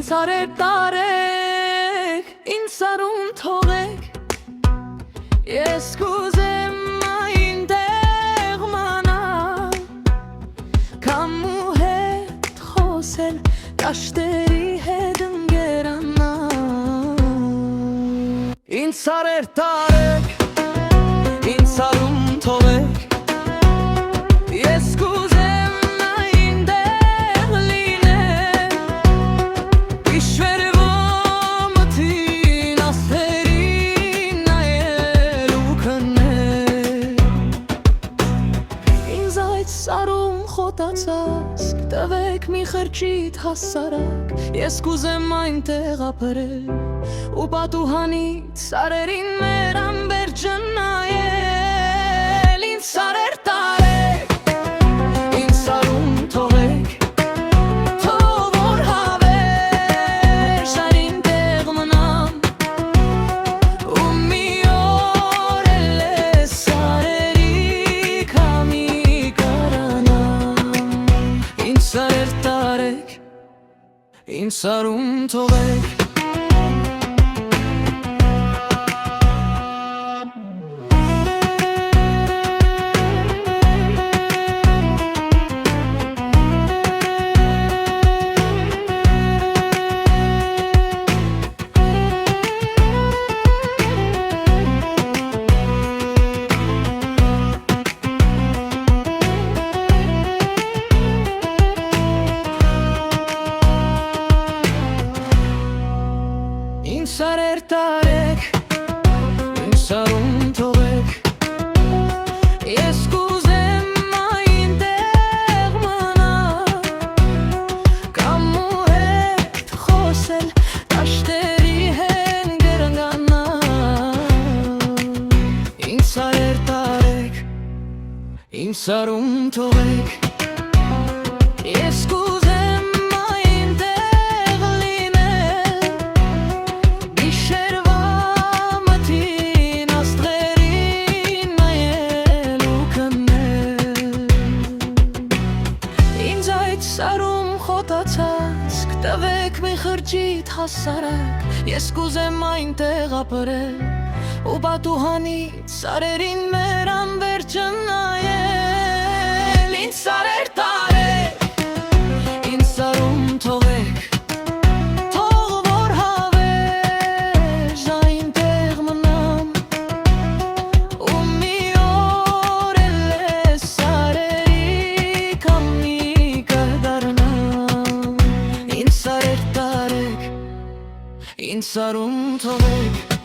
Ինձ արեր տարեք, ինձ արում թողեք, ես կուզեմ այնտեղ մնալ, կամ ու հետ խոսել, դաշտերի հետ ընկերանալ։ Ինձ արեր տարեք, ինձ արում թողեք, ես կուզեմ այնտեղ լինել, գիշերվա մթին աստղերին նայել ու քնել։ Ինձ այդ սարում խոտացած տվեք մի խրճիթ հասարակ, ես կուզեմ այնտեղ ապրել ու պատուհանից սարերին մեր ամբերջը նայել։ Ինձ սարեր տարեք, ինձ սարում թողեք, թող որ հավերժ այնտեղ մնամ, ու մի օր էլ էս սարերի քամի կարանամ։ Ինձ սարեր տարեք, ինձ սարում թողեք, ինձ սարեր տարեք, ինձ սարում թողեք, ես կուզեմ այնտեղ մնալ, կամ ու հետ խոսել, դաշտերի հետ ընկերանալ։ Ինձ սարեր տարեք, ինձ սարում թողեք, ես կուզեմ այնտեղ լինել, գիշերվա մթին աստղերին նայել ու քնել։ Ինձ այդ սարում խոտացած տվեք մի խրճիթ հասարակ, ես կուզեմ այնտեղ ապրել ու պատուհանից սարերին մեր ամբերջը նայել։ Ինձ սարեր տարեք, ինձ սարում թողեք, թող որ հավերժ այնտեղ մնամ, ու մի օր էլ էս սարերի քամի կդառնամ։ Ինձ սարեր տարեք, ինձ սարում թողեք,